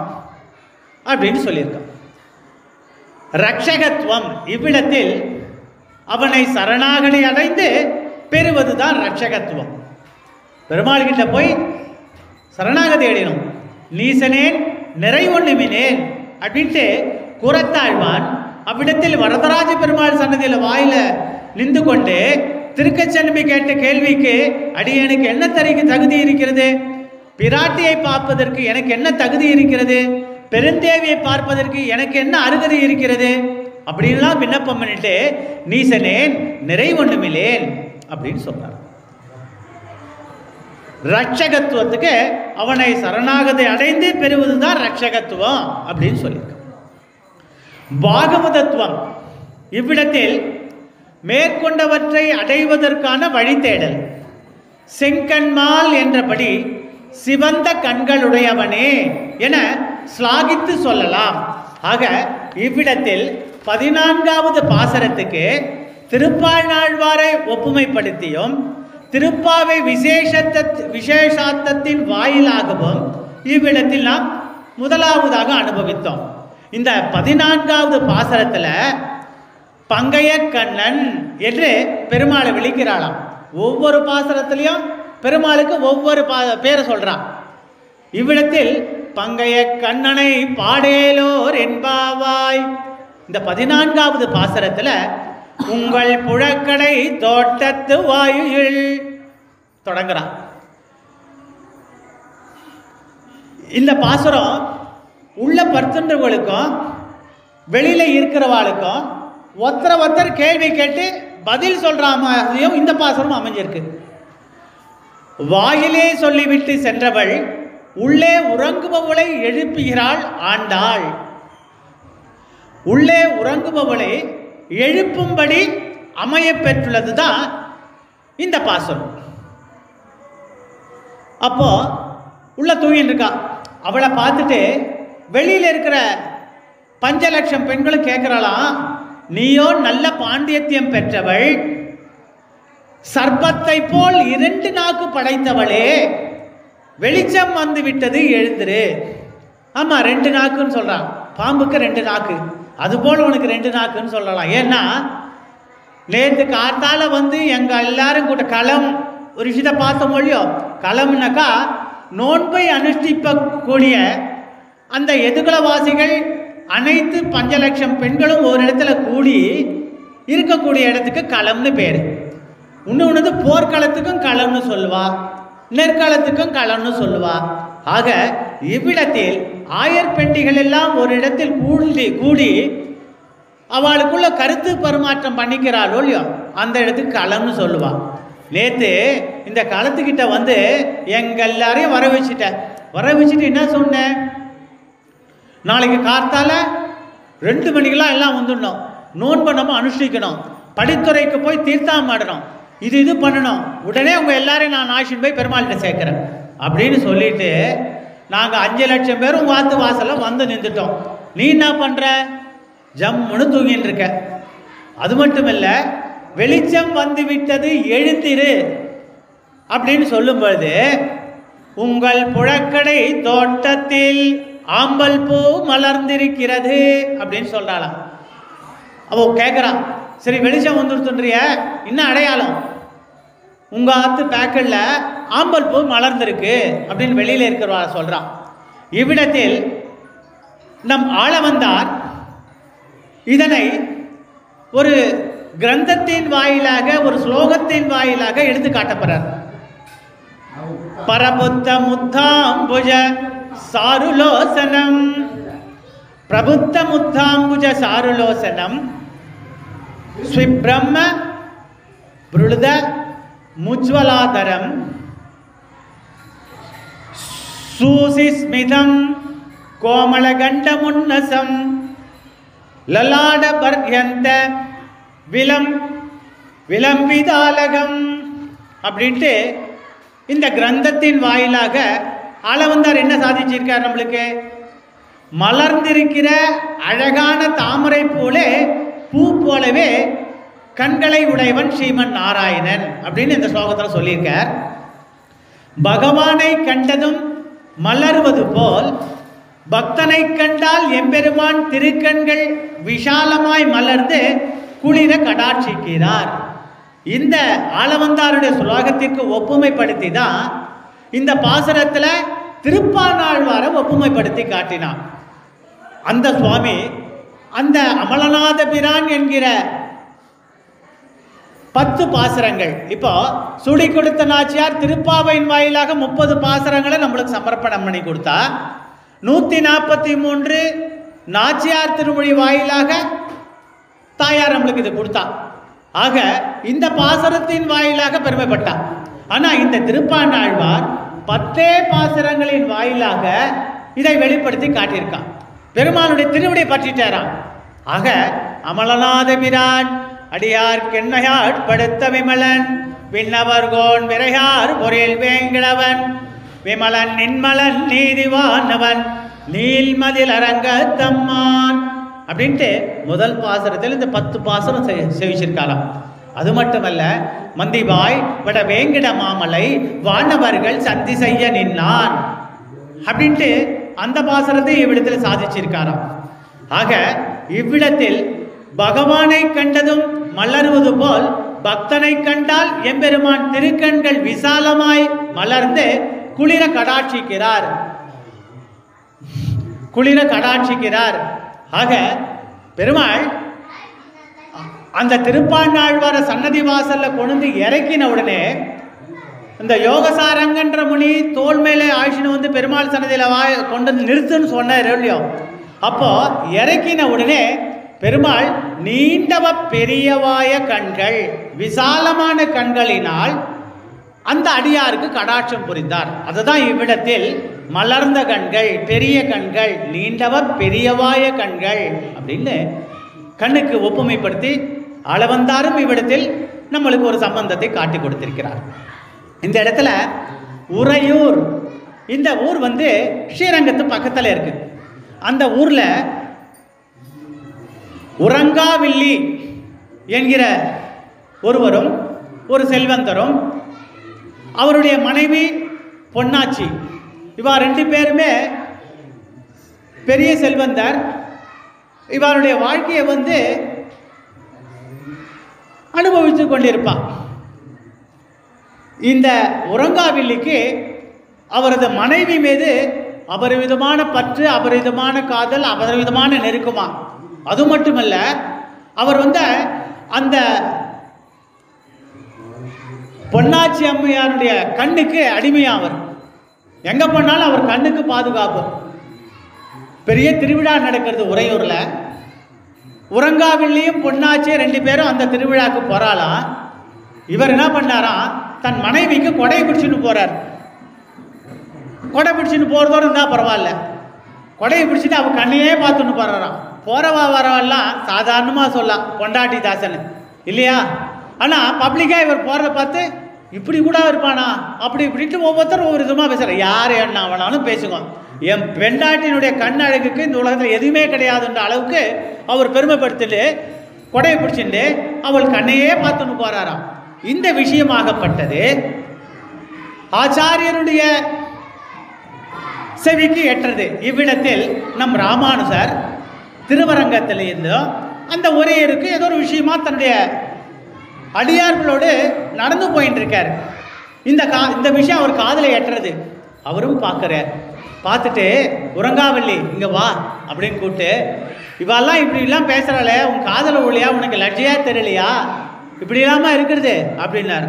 அப்படின்னு சொல்லியிருக்கான். ரட்சகத்துவம், இவ்விடத்தில் அவனை சரணாகதி அடைந்து பெறுவதுதான் ரட்சகத்துவம். பெருமாள் கிட்ட போய் சரணாகதி அடையணும். நீசனேன் நிறைவொன்னுமினேன் அப்படின்ட்டு கூறத்தாழ்வான் அவ்விடத்தில் வரதராஜ பெருமாள் சன்னதியில் வாயில நின்று கொண்டு திருக்கச்சென்மி கேட்ட கேள்விக்கு, அடியனுக்கு என்ன தகுதி இருக்கிறது? பிராட்டியை பார்ப்பதற்கு எனக்கு என்ன தகுதி இருக்கிறது? பெருந்தேவியை பார்ப்பதற்கு எனக்கு என்ன அருகதை இருக்கிறது? அப்படின்லாம் விண்ணப்பம் பண்ணிட்டு நீசனேன் நிறைவொன்னுமில்லேன் அப்படின்னு சொன்னார். ரட்சகத்துவத்துக்கு அவனை சரணாகதி அடைந்து பெறுவதுதான் ரட்சகத்துவம் அப்படின்னு சொல்லியிருக்க. பாகவதத்துவம், இவ்விடத்தில் மேற்கொண்டவற்றை அடைவதற்கான வழித்தேடல். செங்கண்மால் என்றபடி சிவந்த கண்களுடையவனே என ஸ்லாகித்து சொல்லலாம். ஆக இவ்விடத்தில் 14வது பாசரத்துக்கு திருப்பாழ்நாழ்வாரை ஒப்புமைப்படுத்தியும் திருப்பாவை விசேஷார்த்தத்தின் வாயிலாகவும் இவ்விடத்தில் நாம் முதலாவதாக அனுபவித்தோம். இந்த 14வது பாசரத்தில் பங்கைய கண்ணன் என்று பெருமாளை விളിக்கிறாளாம். ஒவ்வொரு பாசரத்திலையும் பெருமாளுக்கு ஒவ்வொரு பேரை சொல்றான். இவ்விடத்தில் பங்கைய கண்ணனை பாடேலோர் என்பாவாய். இந்த 14வது பாசரத்தில் உங்கள் புழக்கடை தோட்டத்து வாயுகள் தொடங்குறான். இந்த பாசுரம் உள்ள பர்த்தன்றவர்களுக்கும் வெளியில இருக்கிறவாளுக்கும் ஒருத்தர் கேள்வி கேட்டு பதில் சொல்ற மாதிரியும் இந்த பாசுரம் அமைஞ்சிருக்கு. வாயிலே சொல்லிவிட்டு சென்றவள் உள்ளே உறங்குபவளை எழுப்புகிறாள் ஆண்டாள். உள்ளே உறங்குபவளை எழுப்பும்படி அமைய பெற்றுள்ளதுதான் இந்த பாசுரம். அப்போ உள்ள தூங்கிட்டு இருக்கா, அவளை பார்த்துட்டு வெளியில இருக்கிற 5 லட்சம் பெண்களும் கேட்கிறாளாம், நீயோ நல்ல பாண்டியத்தியம் வெளிச்சம் வந்து விட்டது எழுந்துரு. ஆமா, 2 நாக்குன்னு சொல்றான். பாம்புக்கு 2 நாக்கு, அதுபோல் உனக்கு 2 நாக்குன்னு சொல்லலாம். ஏன்னா நேற்று காத்தால வந்து எங்க எல்லாரும் கூட களம் ஒரு விஷயத்தை பார்த்த மொழியோ. களம்னாக்கா நோன்பை அனுஷ்டிக்கக்கூடிய அந்த எதுகுலவாசிகள் அனைத்து 5 லட்சம் பெண்களும் ஒரு இடத்துல கூடி இருக்கக்கூடிய இடத்துக்கு களம்னு பேர். இன்னொன்று போர்க்களத்துக்கும் களம்னு சொல்லுவா, நெற்களத்துக்கும் களம்னு சொல்லுவா. ஆக இவ்விடத்தில் ஆயர்பெண்டிகள் எல்லாம் ஒரு இடத்தில் கூடி அவளுக்குள்ள கருத்து பரிமாற்றம் பண்ணிக்கிறாளோ இல்லையோ, அந்த இடத்துக்கு களம்னு சொல்லுவாள். நேற்று இந்த களத்துக்கிட்ட வந்து எங்கள் எல்லாரையும் வர வச்சுட்டு என்ன சொன்னேன், நாளைக்கு காத்தால 2 மணிக்கெல்லாம் எல்லாம் வந்துடணும், நோன்பை நம்ம அனுஷ்டிக்கணும், படித்துறைக்கு போய் தீர்த்தம் ஆடணும், இது பண்ணணும், உடனே உங்கள் எல்லாரையும் நான் ஆஷின் போய் பெருமாள்கிட்ட சேர்க்குறேன் அப்படின்னு சொல்லிட்டு நாங்கள் 5 லட்சம் பேரும் உங்கள் வாத்து வாசலில் வந்து நின்றுட்டோம். நீ என்ன பண்ணுற, ஜம்முன்னு தூங்கின்னு இருக்க. அது மட்டும் இல்லை, வெளிச்சம் வந்து விட்டது எழுந்திரு அப்படின்னு சொல்லும் பொழுது உங்கள் புழக்கடை தோட்டத்தில் ஆம்பல் பூ மலர்ந்திருக்கிறது அப்படின்னு சொல்றாளாம். அவ கேட்குறான், சரி வெளிச்சம் வந்துருத்துன்றிய இன்னும் அடையாளம், உங்க ஆத்து பேக்கெட்ல ஆம்பல் பூ மலர்ந்திருக்கு அப்படின்னு வெளியில இருக்கிறவா சொல்றான். இவ்விடத்தில் நம் ஆளவந்தார் இதனை ஒரு கிரந்தத்தின் வாயிலாக, ஒரு ஸ்லோகத்தின் வாயிலாக எடுத்து காட்டப்படுறார். பரபுத்த முத்தாம்புஜ சாருலோசனம், பிரபுத்த முத்தாம்புஜ சாருலோசனம், ஸ்விப்ரம்ம புருத முஜ்வலாதரம், சூசிஸ்மிதம் கோமளகண்டமுன்னசம், லலாட பர்யந்த விளம்பிதாலகம் அப்படின்ட்டு இந்த கிரந்தத்தின் வாயிலாக ஆளவந்தார் என்ன சாதிச்சிருக்கார், நம்மளுக்கு மலர்ந்திருக்கிற அழகான தாமரை போலே பூ போலவே கண்களை உடையவன் ஸ்ரீமன் நாராயணன் அப்படின்னு இந்த ஸ்லோகத்தில் சொல்லியிருக்கார். பகவானை கண்டதும் மலர்வது போல் பக்தனை கண்டால் எம்பெருமான் திருக்கண்கள் விஷாலமாய் மலர்ந்து குளிர கடாட்சிக்கிறார். இந்த ஆளவந்தாருடைய ஸ்லோகத்திற்கு ஒப்புமைப்படுத்தி தான் இந்த பாசுரத்தில் திருப்பானாழ்வாரை ஒப்புமைப்படுத்தி காட்டினான். அந்த சுவாமி அந்த அமலநாத பிரான் என்கிற 10 பாசுரங்கள், இப்போ சுடி கொடுத்த நாச்சியார் திருப்பாவையின் வாயிலாக 30 பாசுரங்களை நம்மளுக்கு சமர்ப்பணம் பண்ணி கொடுத்தா, 143 நாச்சியார் திருமொழி வாயிலாக தாயார் நம்மளுக்கு இது கொடுத்தா. ஆக இந்த பாசுரத்தின் வாயிலாக பெருமைப்பட்டார். ஆனால் இந்த திருப்பானாழ்வார் 10 பாசுரங்களின் வாயிலாக இதை வெளிப்படுத்தி காட்டியிருக்கான். பெருமானுடைய திருவடியை பற்றிட்டாராம். ஆக அமலநாத பிரான் அடியார் கெண்ணையாட் படுத்த விமலன் விண்ணவர்கோன் விரையார் பொறில் வேங்கிழவன் விமலன் நின்மலன் நீதிவானவன் நீல்மதில் அரங்க தம்மான் அப்படின்ட்டு முதல் பாசுரத்தில் இந்த 10 பாசுரம் செவிச்சிருக்காளாம். அது மட்டுமல்ல, மந்திபாய் வட வேங்கிட மாமலை வானவர்கள் சந்தி செய்ய நின்னான் அப்படின்ட்டு அந்த பாசுரத்தை இவ்விடத்தில் சாதிச்சிருக்காராம். ஆக இவ்விடத்தில் பகவானை கண்டதும் மலர்வது போல் பக்தனை கண்டால் எம்பெருமான் திருக்கண்கள் விசாலமாய் மலர்ந்து குளிர கடாட்சிக்கிறார். ஆக பெருமாள் அந்த திருப்பானாழ்வார சன்னதி வாசல்ல கொண்டு இறக்கின உடனே இந்த யோகசாரங்கன்ற முனி தோல் மேலே ஆயிஷின்னு வந்து பெருமாள் சன்னதியில் கொண்டு வந்து நிறுத்துன்னு சொன்னார் இல்லையோ. அப்போ இறக்கின உடனே பெருமாள் நீண்டவ பெரியவாய கண்கள், விசாலமான கண்களினால் அந்த அடியாருக்கு கடாட்சம் புரிந்தார். அதுதான் இவ்விடத்தில் மலர்ந்த கண்கள், பெரிய கண்கள், நீண்டவ பெரியவாய கண்கள் அப்படின்னு கண்ணுக்கு ஒப்புமைப்படுத்தி ஆளவந்தாரும் இவ்விடத்தில் நம்மளுக்கு ஒரு சம்பந்தத்தை காட்டி கொடுத்திருக்கிறார். இந்த இடத்துல உறையூர், இந்த ஊர் வந்து ஸ்ரீரங்கத்து பக்கத்தில் இருக்கு. அந்த ஊர்ல உறங்காவில்லி என்கிற ஒருவரும் ஒரு செல்வந்தரும் அவருடைய மனைவி பொன்னாச்சி, இவா 2 பேருமே பெரிய செல்வந்தர். இவருடைய வாழ்க்கையை அனுபவித்து கொண்டிருப்பார். இந்த உறங்காவில்லிக்கு அவரது மனைவி மீது அபரிவிதமான பற்று, அபரிவிதமான காதல், அபரிவிதமான நெருக்கமா. அது மட்டுமல்ல, அவர் அந்த பொன்னாச்சி அம்மையாருடைய கண்ணுக்கு அடிமையாவர். எங்க போனாலும் அவர் கண்ணுக்கு பாதுகாப்பு. பெரிய திருவிழா நடக்கிறது உறையூர்ல. உறங்காவில்லையும் பொன்னாச்சி 2 பேரும் அந்த திருவிழாவுக்கு போறாளாம். இவர் என்ன பண்ணாராம், தன் மனைவிக்கு கொடையை பிடிச்சுன்னு போறார். கொடை பிடிச்சின்னு போறதோடு இருந்தால் பரவாயில்ல, கொடையை பிடிச்சிட்டு அவள் கண்ணையே பார்த்துன்னு போறாராம். போறவா வரவெல்லாம் சாதாரணமாக சொல்லலாம் பொண்டாட்டி தாசன் இல்லையா? ஆனால் பப்ளிக்காக இவர் போகிறத பார்த்து இப்படி கூட இருப்பானா அப்படி இப்படின்ட்டு ஒவ்வொருத்தரும் ஒவ்வொரு விதமாக பேசுகிறார். யார் என்ன வேணாலும் பேசுங்க, என் பெண்டாட்டினுடைய கண் அழகுக்கு இந்த உலகத்தில் எதுவுமே கிடையாதுன்ற அளவுக்கு அவர் பெருமைப்படுத்திட்டு கொடையை பிடிச்சிட்டு அவள் கண்ணையே பார்த்துன்னு போறாராம். இந்த விஷயமாகப்பட்டது ஆச்சாரியருடைய செவிக்கு ஏற்றது. இவ்விடத்தில் நம் ராமானுஜர் திருவரங்கத்தில் இருந்தோம் அந்த ஒரேருக்கு ஏதோ ஒரு விஷயமா தன்னுடைய அடியார்களோடு நடந்து போயிட்டு இருக்கார். இந்த விஷயம் அவர் காதில் ஏற்றுறது. அவரும் பார்க்குறார். பார்த்துட்டு, உறங்காவல்லி இங்கே வா அப்படின்னு கூப்பிட்டு, இவெல்லாம் இப்படிலாம் பேசுகிறாளே, உன் காதல ஒழியா, உனக்கு லட்சியாக தெரியலையா, இப்படி இல்லாமல் இருக்கிறது அப்படின்னார்.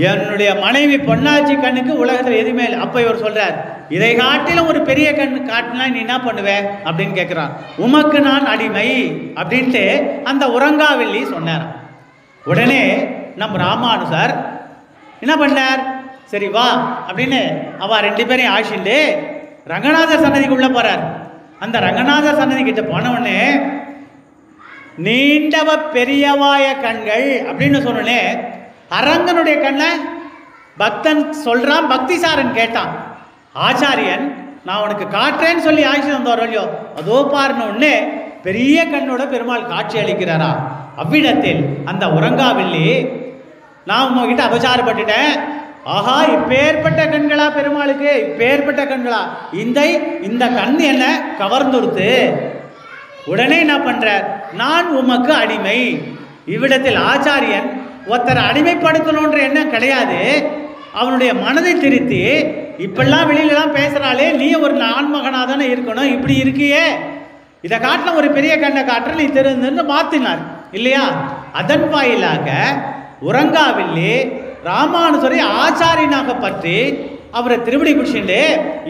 என்னுடைய மனைவி பொன்னாச்சி கண்ணுக்கு உலகத்தில் எதுவுமே இல்லை. அப்போ இவர் சொல்கிறார், இதை காட்டிலும் ஒரு பெரிய கண் காட்டினா நீ என்ன பண்ணுவேன் அப்படின்னு கேட்குறான். உமக்கு நான் அடிமை அப்படின்ட்டு அந்த உறங்காவல்லி சொன்னார். உடனே நம் ராமானுஜர் என்ன பண்ணார், சரி வா அப்படின்னு அவ 2 பேரையும் ஆசிண்டு ரங்கநாதர் சன்னதிக்கு உள்ள போறார். அந்த ரங்கநாதர் சன்னதி கிட்ட போன உடனே நீண்டவ பெரியவாய கண்கள் அப்படின்னு சொன்னே அரங்கனுடைய கண்ணை பக்தன் சொல்றான். பக்திசாரன் கேட்டான். ஆச்சாரியன் நான் உனக்கு காட்டுறேன்னு சொல்லி ஆட்சி வந்தவர் இல்லையோ, அதோ பாருன்னு ஒன்று பெரிய கண்ணோட பெருமாள் காட்சி அளிக்கிறாரா. அவ்விடத்தில் அந்த உறங்காவில்லி, நான் உங்ககிட்ட அபச்சாரப்பட்டுட்டேன், ஆஹா இப்பேற்பட்ட கண்களா பெருமாளுக்கு, இப்பேற்பட்ட கண்களா, இந்த கண் என்ன கவர்ந்துடுத்து. உடனே என்ன பண்றார், நான் உமக்கு அடிமை. இவ்விடத்தில் ஆச்சாரியன் ஒருத்தரை அடிமைப்படுத்தணுன்ற எண்ணம் கிடையாது. அவனுடைய மனதை திருத்தி, இப்பெல்லாம் வெளியிலலாம் பேசுகிறாளே, நீ ஒரு ஆண்மகனாக தானே இருக்கணும், இப்படி இருக்கியே, இதை காட்டின ஒரு பெரிய கண்ணை காட்டுற நீ தெரிந்துன்னு மாற்றினார் இல்லையா. அதன் வாயிலாக உறங்காவில்லி ராமானுஜரை ஆச்சாரியனாக பற்றி அவரை திருவடி பிடிச்சிட்டு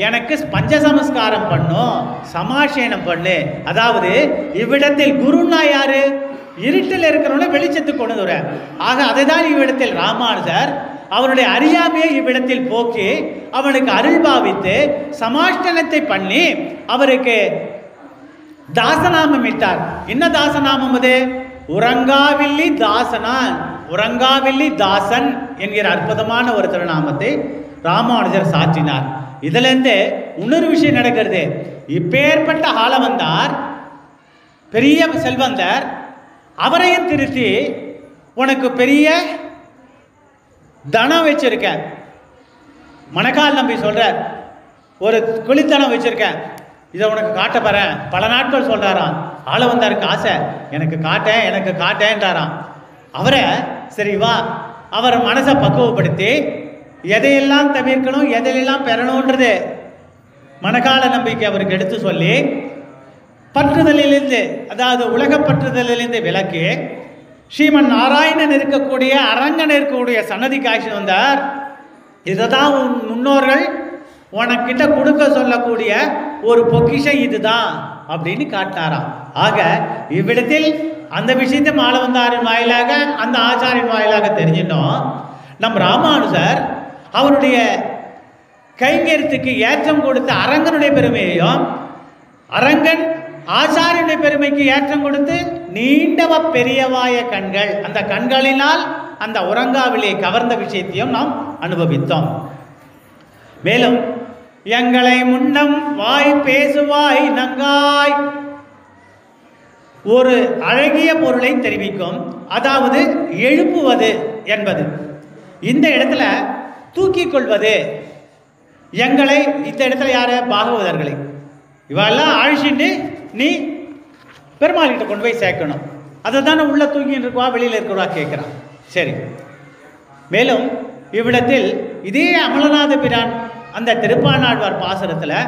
எனக்கு பஞ்சசமஸ்காரம் பண்ணும், சமாசேனம் பண்ணு. அதாவது இவ்விடத்தில் குருன்னா யாரு, இருட்டில் இருக்கிறவனை வெளிச்சத்துக்கு கொண்டு வர. ஆக அதை தான் இவ்விடத்தில் ராமானுஜர் அவனுடைய அறியாமையை இவ்விடத்தில் போக்கி அவனுக்கு அருள் பாவித்து சமாஷ்டனத்தை பண்ணி அவருக்கு தாசநாமம் இட்டார். என்ன தாசநாமம் அது? உறங்காவில்லி தாசனான், உறங்காவில்லி தாசன் என்கிற அற்புதமான ஒரு திருநாமத்தை ராமானுஜர் சாற்றினார். இதுல இருந்து இன்னொரு விஷயம் நடக்கிறது. இப்பேற்பட்ட ஆளவந்தார் பெரிய செல்வந்தர், அவரையும் திருத்தி உனக்கு பெரிய தனம் வச்சிருக்கேன். மணக்கால் நம்பி சொல்றார், ஒரு குளித்தனம் வச்சிருக்கேன், இதை உனக்கு காட்ட போறேன். பல நாட்கள் சொல்றாராம். ஆளவந்தாருக்கு ஆசை, எனக்கு காட்டேன்றாராம். அவரை சரி வா, அவர் மனசை பக்குவப்படுத்தி எதையெல்லாம் தவிர்க்கணும், எதையெல்லாம் பெறணுன்றது மணக்கால நம்பிக்கை அவருக்கு எடுத்து சொல்லி பற்றுதலிலிருந்து, அதாவது உலக பற்றுதலிலிருந்து விலக்கி ஸ்ரீமன் நாராயணன் இருக்கக்கூடிய அரங்கன் இருக்கக்கூடிய சன்னதி காட்சி வந்தார். இதை தான் முன்னோர்கள் உனக்கிட்ட கொடுக்க சொல்லக்கூடிய ஒரு பொக்கிஷம் இதுதான் அப்படின்னு காட்டினாராம். ஆக இவ்விடத்தில் அந்த விஷயத்தை ஆளவந்தாரின் வாயிலாக அந்த ஆச்சாரின் வாயிலாக தெரிஞ்சிட்டோம். நம் ராமானுஜர் அவருடைய கைங்கரியத்துக்கு ஏற்றம் கொடுத்த அரங்கனுடைய பெருமையையும், அரங்கன் ஆச்சாரியனுடைய பெருமைக்கு ஏற்றம் கொடுத்து நீண்டவ பெரியவாய கண்கள், அந்த கண்களினால் அந்த உறங்காவிலே கவர்ந்த விஷயத்தையும் நாம் அனுபவித்தோம். மேலும் எங்களை முன்னம் வாய் பேசுவாய் நங்காய் ஒரு அழகிய பொருளை தெரிவிக்கும், அதாவது எழுப்புவது என்பது. இந்த இடத்துல தூக்கி கொள்வது. எங்களை இந்த இடத்துல யார்? பாகவதர்களை. இவெல்லாம் அழிச்சுட்டு நீ பெருமாள்கிட்ட கொண்டு போய் சேர்க்கணும். அதை தானே உள்ள தூக்கின்னு இருக்குவா வெளியில் இருக்கிறவா கேட்குறான். சரி. மேலும் இவ்விடத்தில் இதே அமலநாத பிரான் அந்த திருப்பானாழ்வார் பாசுரத்தில்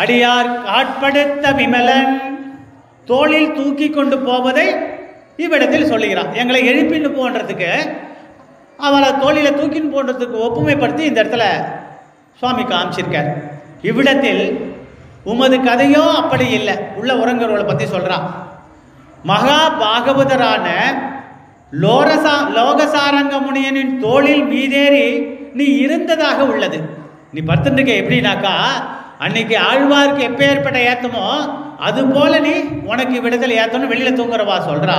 அடியார் காட்படுத்த விமலன் தோளில் தூக்கி கொண்டு போவதை இவ்விடத்தில் சொல்லுகிறான். எங்களை எழுப்பின்னு போன்றதுக்கு அவளை தோளில் தூக்கின்னு போன்றதுக்கு ஒப்புமைப்படுத்தி இந்த இடத்துல சுவாமி காமிச்சிருக்கார். இவ்விடத்தில் உமது கதையோ அப்படி இல்லை. உள்ள உறங்குறவளை பற்றி சொல்கிறான். மகா பாகவதரான லோகசாரங்க முனியனின் தோளில் மீதேறி நீ இருந்ததாக உள்ளது. நீ படுத்துருக்க எப்படின்னாக்கா அன்னைக்கு ஆழ்வாருக்கு எப்பேற்பட்ட ஏத்தமோ அது போல நீ உனக்கு இவ்விடத்தில் ஏத்தணும் வெளியில் தூங்குறவா சொல்றா.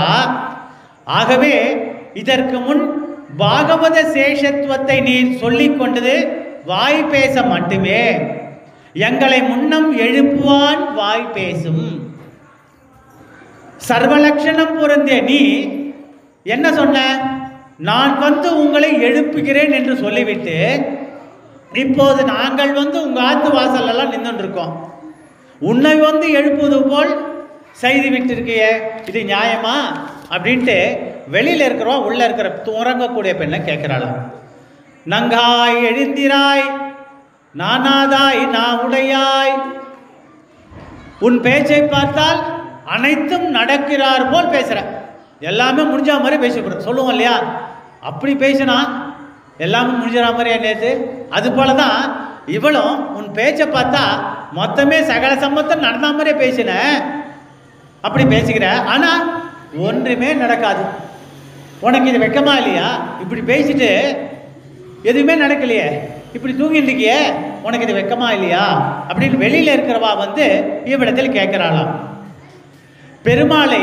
ஆகவே இதற்கு முன் பாகவத சேஷத்துவத்தை நீ சொல்லிக் கொண்டது வாய் பேச மட்டுமே. எங்களை முன்னம் எழுப்புவான் வாய் பேசும். சர்வலட்சணம் பொருந்திய நீ என்ன சொன்ன? நான் வந்து உங்களை எழுப்புகிறேன் என்று சொல்லிவிட்டு இப்போது நாங்கள் வந்து உங்கள் ஆத்து வாசல்லாம் நின்று இருக்கோம். உன்னை வந்து எழுப்புவது போல் செய்து விட்டிருக்கிய, இது நியாயமா அப்படின்ட்டு வெளியில் இருக்கிறோம். உள்ளே இருக்கிற உறங்கக்கூடிய பெண்ணை கேட்குறாளாம். நங்காய் எழுந்திராய் நானாதாய் நான் உடையாய், உன் பேச்சை பார்த்தால் அனைத்தும் நடக்கிறார் போல் பேசுகிற, எல்லாமே முடிஞ்ச மாதிரி பேசப்படுற சொல்லுவோம் இல்லையா? அப்படி பேசினா எல்லாமே முடிஞ்சிற மாதிரியா நேற்று? அது போல தான் இவளும் உன் பேச்சை பார்த்தா மொத்தமே சகல சம்பத்தம் நடந்த மாதிரியே பேசின, அப்படி பேசிக்கிற. ஆனால் ஒன்றுமே நடக்காது. உனக்கு இது வெக்கமா இல்லையா? இப்படி பேசிட்டு எதுவுமே நடக்கலையே, இப்படி தூங்கிட்டு இருக்கியே, உனக்கு இது வெக்கமா இல்லையா அப்படின்னு வெளியில் இருக்கிறவா வந்து இவ்விடத்தில் கேட்கிறாளாம். பெருமாளை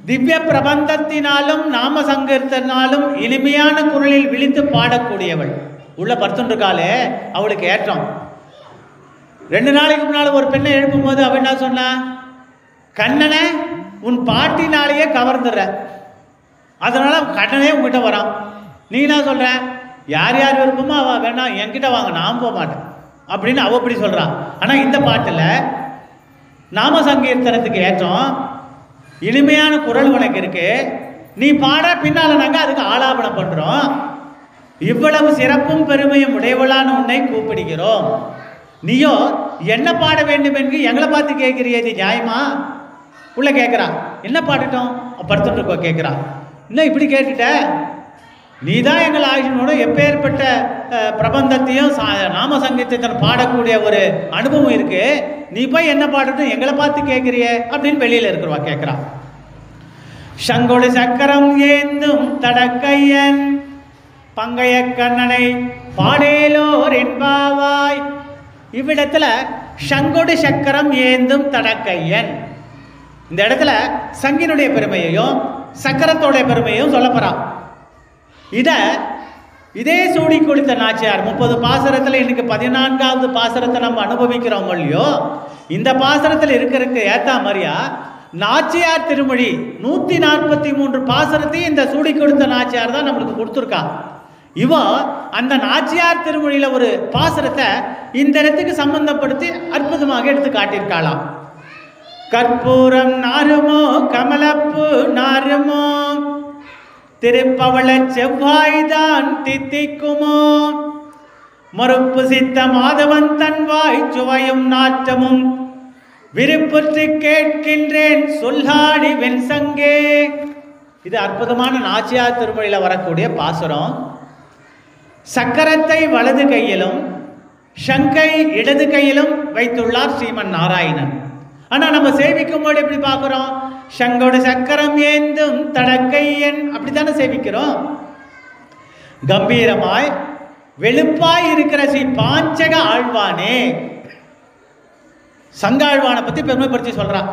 திவ்ய பிரபந்தத்தினாலும் நாம சங்கீர்த்தனாலும் இனிமையான குரலில் விழித்து பாடக்கூடியவள். உள்ள படுத்துருக்காளே அவளுக்கு ஏற்றம். 2 நாளைக்கு முன்னால் ஒரு பெண்ணை எழுப்பும் போது அவள் என்ன சொன்னா? கண்ணனை உன் பாட்டினாலேயே கவர்ந்துடுற, அதனால கண்ணனே உங்ககிட்ட வரான். நீ என்ன சொல்ற? யார் யார் விருப்பமோ அவள் வேணாம் என்கிட்ட வாங்க, நான் போக மாட்டேன் அப்படின்னு அவள் இப்படி சொல்கிறான். ஆனால் இந்த பாட்டில் நாம சங்கீர்த்தனத்துக்கு ஏற்றம், இனிமையான குரல் உனக்கு இருக்கு, நீ பாட பின்னால் நாங்கள் அதுக்கு ஆலாபனம் பண்ணுறோம். இவ்வளவு சிறப்பும் பெருமையும் உடையவளான உன்னை கூப்பிடுகிறோம். நீயோ என்ன பாட வேண்டும் என்று எங்களை பார்த்து கேட்குறியே, இது நியாயமா? உள்ள கேட்குறா. என்ன பாடட்டும்? படுத்துட்டு இருக்கோம் கேட்குறா. இன்னும் இப்படி கேட்டுட்ட, நீ தான் எங்கள் ஆயுஷனோட எப்பேற்பட்ட பிரபந்தத்தையும் நாம சங்கீதத்தை பாடக்கூடிய ஒரு அனுபவம் இருக்கு, நீ போய் என்ன பாடட்டும் எங்களை பார்த்து கேட்குறிய அப்படின்னு வெளியில் இருக்கிறவா கேட்குறா. சங்கொடு சக்கரம் ஏந்தும் தடக்கையன் பங்கைய கண்ணனை பாடேலோர் என்பாவாய். இவ்விடத்துல சங்கொடு சக்கரம் ஏந்தும் தடக்கையன், இந்த இடத்துல சங்கினுடைய பெருமையையும் சக்கரத்தோடைய பெருமையையும் சொல்லப்போறான். இதே சூடி கொடுத்த நாச்சியார் 30 பாசரத்தில் இன்னைக்கு 14வது பாசரத்தை நம்ம அனுபவிக்கிறோம் இல்லையோ, இந்த பாசரத்தில் இருக்கிறதுக்கு ஏத்தா மாதிரியா நாச்சியார் திருமொழி 143 பாசரத்தையும் இந்த சூடி கொடுத்த நாச்சியார் தான் நம்மளுக்கு கொடுத்துருக்கா. இவோ அந்த நாச்சியார் திருமொழியில ஒரு பாசரத்தை இந்த இடத்துக்கு சம்பந்தப்படுத்தி அற்புதமாக எடுத்து காட்டியிருக்காளாம். கற்பூரம் நாருமோ கமலப்பு நாருமோ திருப்பவள செவ்வாய்தான் தித்திக்குமோ மறுப்பு சித்த மாதவன் தன் வாய் சுவையும் நாற்றமும் விருப்புற்று கேட்கின்றேன் சொல்லாடி வெண்சங்கே. இது அற்புதமான நாச்சியார் திருமொழியில் வரக்கூடிய பாசுரம். சக்கரத்தை வலது கையிலும் சங்கை இடது கையிலும் வைத்துள்ளார் ஸ்ரீமன் நாராயணன். ஆனால் நம்ம சேவிக்கும் போது எப்படி பார்க்குறோம்? சங்கோடு சக்கரம் ஏந்தும் தடக்கையன் அப்படித்தானே சேவிக்கிறோம். கம்பீரமாய் வெளுப்பாய் இருக்கிற ஸ்ரீ பாஞ்சக ஆழ்வானே, சங்காழ்வானை பற்றி பெருமைப்படுத்தி சொல்றான்.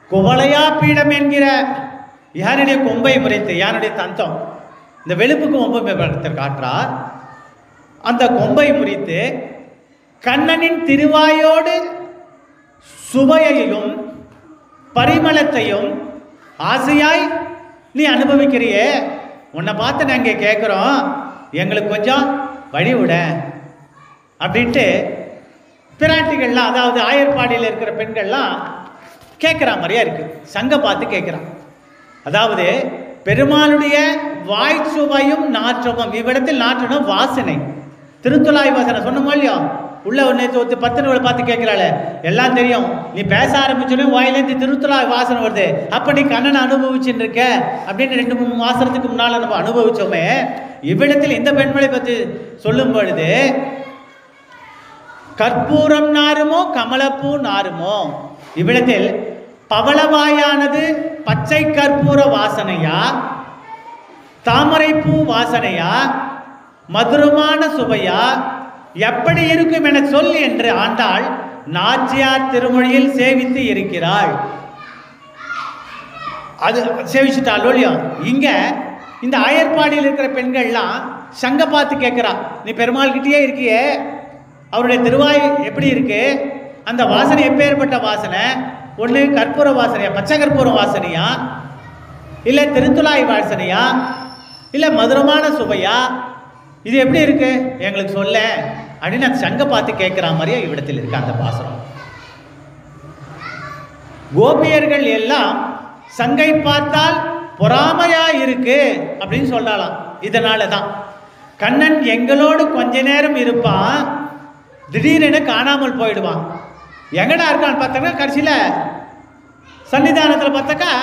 குவளையா பீடம் என்கிற யாருடைய கொம்பை முறைத்து, யாருடைய தந்தம் இந்த வெளுப்புக்கு கொம்பை காட்டுறார். அந்த கொம்பை முறித்து கண்ணனின் திருவாயோடு சுவையையும் பரிமளத்தையும் ஆசையாய் நீ அனுபவிக்கிறியே, உன்னை பார்த்து நாங்கள் கேட்குறோம், எங்களுக்கு கொஞ்சம் வழிவிட அப்படின்ட்டு பிராட்டிகள்லாம், அதாவது ஆயர்பாடியில் இருக்கிற பெண்கள்லாம் கேட்குற மாதிரியா இருக்கு. சங்கம் பார்த்து கேட்குறான். அதாவது பெருமாளுடைய வாய் சுவையும் நாற்றமும், இவ்விடத்தில் நாற்றணும் வாசனை. திருத்துழாய் வாசனை சொன்னோமோ இல்லையோ, உள்ள ஒன்று 10 பார்த்து கேட்குறாள், எல்லாம் தெரியும், நீ பேச ஆரம்பிச்சோன்னே வாயிலேருந்து திருத்துழாய் வாசனை வருது, அப்போ நீ கண்ணனை அனுபவிச்சுட்டு இருக்க அப்படின்னு 2-3 மாதத்துக்கு முன்னால் நம்ம அனுபவிச்சோமே. இவ்விடத்தில் இந்த பெண்மலை பற்றி சொல்லும் பொழுது கற்பூரம் நாருமோ கமலப்பூ நாருமோ, இவ்விடத்தில் பவளவாயானது பச்சை கற்பூர வாசனையா, தாமரைப்பூ வாசனையா, மதுரமான சுவையா, எப்படி இருக்கும் என சொல் என்று ஆண்டாள் நாச்சியார் திருமொழியில் சேவித்து இருக்கிறாள். அது சேவிச்சுட்டாலோ இல்லையோ, இங்க இந்த ஆயர்பாடியில் இருக்கிற பெண்கள்லாம் சங்க பார்த்து கேட்கிறா, நீ பெருமாள் கிட்டேயே இருக்கியே, அவருடைய திருவாய் எப்படி இருக்கு, அந்த வாசனை எப்பேற்பட்ட வாசனை, ஒன்று கற்பூர வாசனையா, பச்சை கற்பூர வாசனையா, இல்லை திருத்துழாய் வாசனையா, இல்லை மதுரமான சுவையா, இது எப்படி இருக்கு எங்களுக்கு சொல்ல அப்படின்னு அந்த சங்க பார்த்து கேட்குற மாதிரியே இவ்விடத்தில் இருக்கு அந்த பாசுரம். கோபியர்கள் எல்லாம் சங்கை பார்த்தால் பொறாமையா இருக்கு அப்படின்னு சொல்லலாம். இதனால தான் கண்ணன் எங்களோடு கொஞ்ச நேரம் இருப்பான், திடீரென காணாமல் போயிடுவான். எங்கடா இருக்கான்னு பார்த்தாக்கா கடைசியில் சன்னிதானத்தில் பார்த்தாக்கா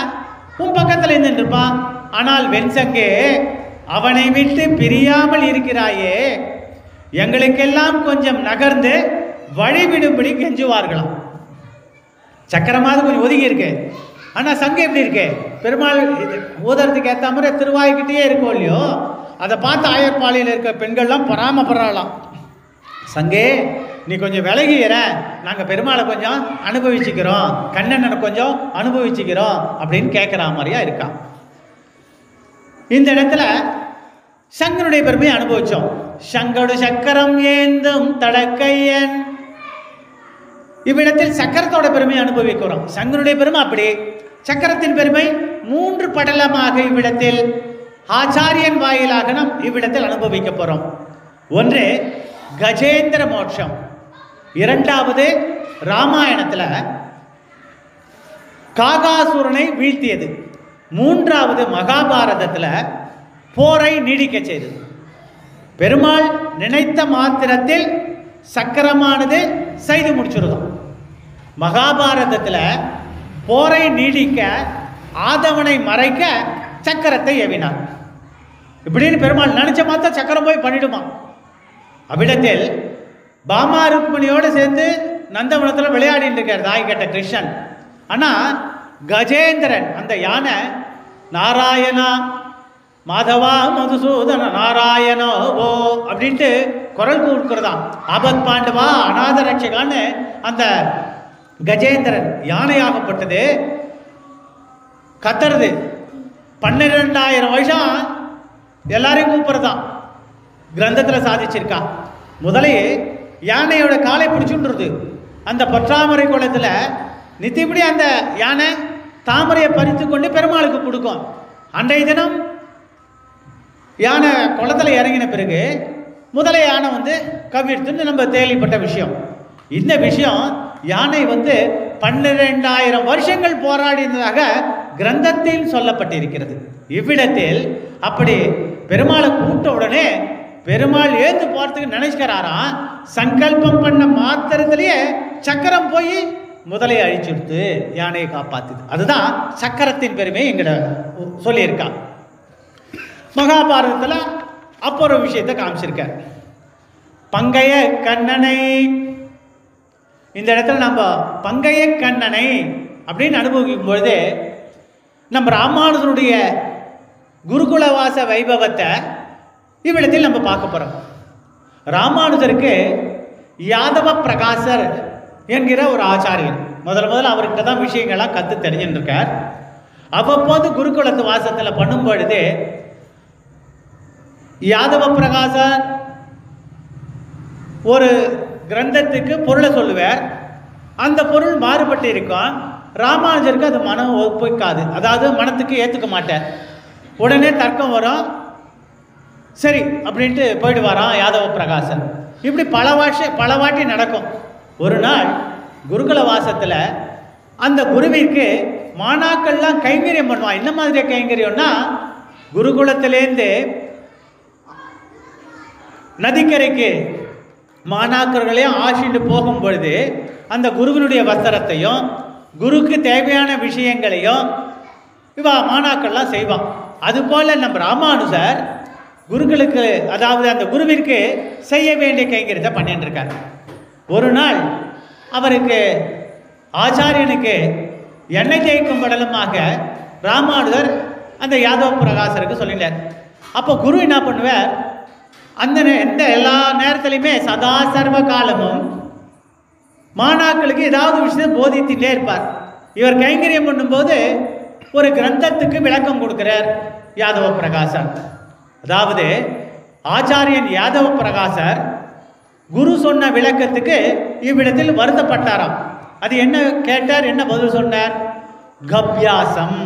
உன் பக்கத்தில் இருந்துட்டு இருப்பான். ஆனால் வெண்சங்கே அவனை விட்டு பிரியாமல் இருக்கிறாயே, எங்களுக்கெல்லாம் கொஞ்சம் நகர்ந்து வழிவிடும்படி கெஞ்சுவார்களாம். சக்கரமாவது கொஞ்சம் ஒதுங்கி இருக்கு, ஆனால் சங்கம் எப்படி இருக்கு, பெருமாள் ஊதறதுக்கு ஏற்ற மாதிரி திருவாய்கிட்டே இருக்கோ இல்லையோ, அதை பார்த்து ஆயர்பாளையில் இருக்க பெண்கள்லாம் பொறாமப்படுறாளாம். சங்கே நீ கொஞ்சம் விலகிற, நாங்கள் பெருமாளை கொஞ்சம் அனுபவிச்சுக்கிறோம், கண்ணனை கொஞ்சம் அனுபவிச்சுக்கிறோம் அப்படின்னு கேட்குற மாதிரியா இருக்கான். இந்த இடத்துல சங்கனுடைய பெருமையை அனுபவிச்சோம். சங்கடு சக்கரம் ஏந்தும் தடக்கையன், இவ்விடத்தில் சக்கரத்தோட பெருமையை அனுபவிக்கிறோம். சங்கனுடைய பெருமை அப்படி, சக்கரத்தின் பெருமை 3 படலமாக இவ்விடத்தில் ஆச்சாரியன் வாயிலாக நாம் இவ்விடத்தில் அனுபவிக்க போறோம். ஒன்று கஜேந்திர மோட்சம், இரண்டாவது ராமாயணத்தில் காகாசுரனை வீழ்த்தியது, மூன்றாவது மகாபாரதத்தில் போரை நீடிக்க செய்தது. பெருமாள் நினைத்த மாத்திரத்தில் சக்கரமானது செய்து முடிச்சிருந்தோம். மகாபாரதத்தில் போரை நீடிக்க ஆதவனை மறைக்க சக்கரத்தை ஏவினார். இப்படின்னு பெருமாள் நினைச்ச மாத்திரம் சக்கரம் போய் பண்ணிடுமா. அவ்விடத்தில் பாமா ருக்மணியோடு சேர்ந்து நந்தவனத்தில் விளையாடிட்டு இருக்கார் தாய் கேட்ட கிருஷ்ணன். ஆனால் கஜேந்திரன் அந்த யானை நாராயணா மாதவா மதுசூதன நாராயணோ ஓ அப்படின்ட்டு குரல் கொடுக்கிறதாம். ஆபத் பாண்டவா அநாத ரட்சகான்னு அந்த கஜேந்திரன் யானையாகப்பட்டது கத்துறது. 12,000 வருஷம் எல்லாரையும் கூப்பிட்றதான் கிரந்தத்தில் சாதிச்சிருக்கா. முதலே யானையோட காலை பிடிச்சுன்றது. அந்த பொற்றாமரை குளத்தில் நித்தியப்படி அந்த யானை தாமரையை பறித்து கொண்டு பெருமாளுக்கு கொடுக்கும். அன்றைய தினம் யானை குளத்தில் இறங்கின பிறகு முதலே யானை கவிழ்த்துன்னு நம்ம கேள்விப்பட்ட விஷயம். இந்த விஷயம் யானை 12,000 வருஷங்கள் போராடினதாக கிரந்தத்தில் சொல்லப்பட்டிருக்கிறது. இவ்விடத்தில் அப்படி பெருமாளை கூப்பிட்ட உடனே பெருமாள் ஏந்து போறதுக்கு நினைச்சுக்கிறாராம். சங்கல்பம் பண்ண மாத்திரத்திலேயே சக்கரம் போய் முதலை அழிச்சுடுத்து யானையை காப்பாத்துது. அதுதான் சக்கரத்தின் பெருமை எங்கிட்ட சொல்லியிருக்கா. மகாபாரதத்தில் அப்போ ஒரு விஷயத்தை காமிச்சிருக்க. பங்கைய கண்ணனை, இந்த இடத்துல நம்ம பங்கைய கண்ணனை அப்படின்னு அனுபவிக்கும் பொழுது நம்ம ராமானுஜனுடைய குருகுலவாச வைபவத்தை இவ்விடத்தில் நம்ம பார்க்க போறோம். ராமானுஜருக்கு யாதவ பிரகாசர் என்கிற ஒரு ஆச்சாரியன் முதல்ல அவர்கிட்ட தான் விஷயங்கள்லாம் கற்று தெரிஞ்சுட்டு இருக்கார். அவ்வப்போது குருகுலத்து வாசத்தில் பண்ணும் பொழுது யாதவ பிரகாசர் ஒரு கிரந்தத்துக்கு பொருளை சொல்லுவார். அந்த பொருள் மாறுபட்டு இருக்கும். ராமானுஜருக்கு அது மனம் ஒப்புக்காது, அதாவது மனத்துக்கு ஏற்றுக்க மாட்டார். உடனே தர்க்கம் வரும். சரி அப்படின்ட்டு போயிட்டு வரான் யாதவ பிரகாசன். இப்படி பல வாட்டி நடக்கும். ஒரு நாள் குருகுல வாசத்தில் அந்த குருவிற்கு மாணாக்கள்லாம் கைங்கரியம் பண்ணுவான். என்ன மாதிரி கைங்கரியம்னா, குருகுலத்திலேருந்து நதிக்கரைக்கு மாணாக்கர்களையும் ஆசிட்டு போகும் பொழுது அந்த குருவினுடைய வஸ்திரத்தையும் குருக்கு தேவையான விஷயங்களையும் மாணாக்கள்லாம் செய்வான். அதுபோல் நம்ம ராமானுஜர் குருக்களுக்கு, அதாவது அந்த குருவிற்கு செய்ய வேண்டிய கைங்கரியத்தை பண்ணிட்டு இருக்கார். ஒரு நாள் அவருக்கு ஆச்சாரியனுக்கு எண்ணெய் தேய்க்கும் படலமாக ராமானுஜர் அந்த யாதவ பிரகாசருக்கு சொல்லிட்டார். அப்போ குரு என்ன பண்ணுவார், அந்த எந்த எல்லா நேரத்துலையுமே சதா சர்வ காலமும் மாணாக்களுக்கு ஏதாவது விஷயம் போதித்துட்டே இருப்பார். இவர் கைங்கரியம் பண்ணும்போது ஒரு கிரந்தத்துக்கு விளக்கம் கொடுக்கிறார் யாதவ பிரகாசர். அதாவது ஆச்சாரியன் யாதவ பிரகாசர் குரு சொன்ன விளக்கத்துக்கு இவ்விடத்தில் வருத்தப்பட்டாராம். அது என்ன கேட்டார், என்ன பதில் சொன்னார்? கப்யாசம்.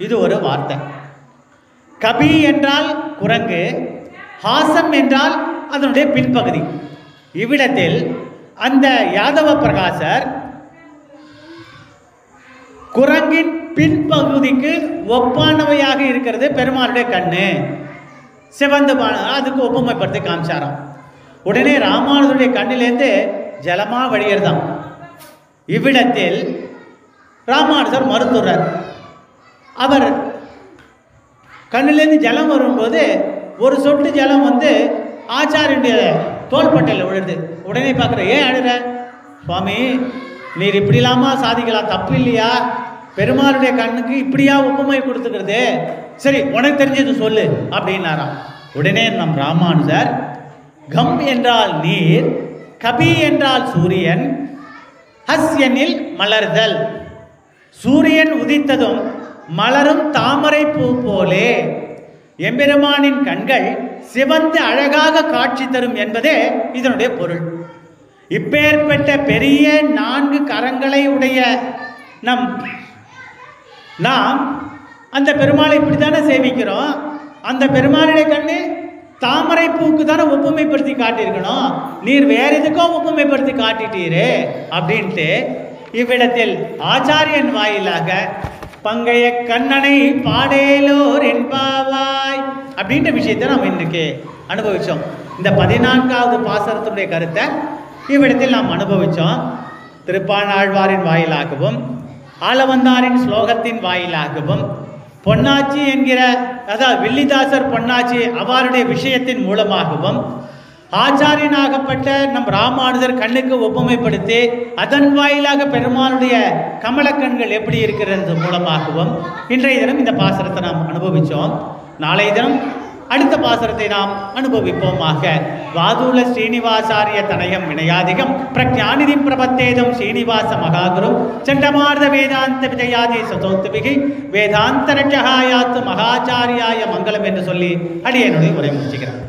இது ஒரு வார்த்தை. கபி என்றால் குரங்கு, ஹாசம் என்றால் அதனுடைய பின்பகுதி. இவ்விடத்தில் அந்த யாதவ பிரகாசர் குரங்கின் பின்பகுதிக்கு ஒப்பானவையாக இருக்கிறது பெருமாளுடைய கண்ணு, சிவந்த அதுக்கு ஒப்புமைப்படுத்தி காமிச்சாராம். உடனே ராமானுஜருடைய கண்ணிலேருந்து ஜலமா வழியறதாம். இவ்விடத்தில் ராமானுஜர் மறுத்துறார். அவர் கண்ணிலேருந்து ஜலம் வரும்போது ஒரு சொட்டு ஜலம் ஆச்சாரியனுடைய தோள்பட்டையில் விழுது. உடனே பார்க்குற, ஏன் அழுற சுவாமி, நீர் இப்படி இல்லாம சாதிக்கலாம், தப்பு இல்லையா? பெருமாளுடைய கண்ணுக்கு இப்படியா ஒப்புமை கொடுத்துக்கிறது? சரி, உனக்கு தெரிஞ்சது சொல்லு அப்படின்னாராம். உடனே நம் ராமானுஜர், கம் என்றால் நீர், கபி என்றால் சூரியன், ஹஸ் எனில் மலர்தல். சூரியன் உதித்ததும் மலரும் தாமரை பூ போலே எம்பெருமானின் கண்கள் சிவந்து அழகாக காட்சி தரும் என்பதே இதனுடைய பொருள். இப்பேற்பட்ட பெரிய 4 கரங்களை உடைய நாம் அந்த பெருமாளை இப்படித்தானே சேவிக்கிறோம். அந்த பெருமாளுடைய கண்ணு தாமரை பூக்கு தானே ஒப்புமைப்படுத்தி காட்டியிருக்கணும். நீர் வேற எதுக்கோ ஒப்புமைப்படுத்தி காட்டிட்டீரே அப்படின்ட்டு இவ்விடத்தில் ஆச்சாரியன் வாயிலாக பங்கைய கண்ணனை பாடேலோர் என்பாவாய் அப்படின்ற விஷயத்தை நாம் இன்றைக்கு அனுபவித்தோம். இந்த 14வது பாசரத்தினுடைய கருத்தை இவ்விடத்தில் நாம் அனுபவித்தோம். திருப்பாணாழ்வாரின் வாயிலாகவும் ஆளவந்தாரின் ஸ்லோகத்தின் வாயிலாகவும் பொன்னாச்சி என்கிற, அதாவது வில்லிதாசர் பொன்னாச்சி அவருடைய விஷயத்தின் மூலமாகவும் ஆச்சாரியனாகப்பட்ட நம் ராமானுஜர் கண்ணுக்கு ஒப்புமைப்படுத்தி அதன் வாயிலாக பெருமாளுடைய கமலக்கண்கள் எப்படி இருக்கிறது மூலமாகவும் இன்றைய தினம் இந்த பாசரத்தை நாம் அனுபவித்தோம். நாளைய தினம் அடுத்த பாசரத்தை நாம் அனுபவிப்போமாக. வாதூல ஸ்ரீனிவாசாரிய தனயம் வினயாதிகம் பிரக்ஞானிதிம் பிரபத்தேதம் ஸ்ரீனிவாச மகாகுரு சண்டமார்த வேதாந்த விஜயாதி சதோத்துபிகி வேதாந்த ரட்சகாயாத்து மகாச்சாரியாய மங்களம் என்று சொல்லி அடியனுடைய உரை முடிச்சுக்கிறேன்.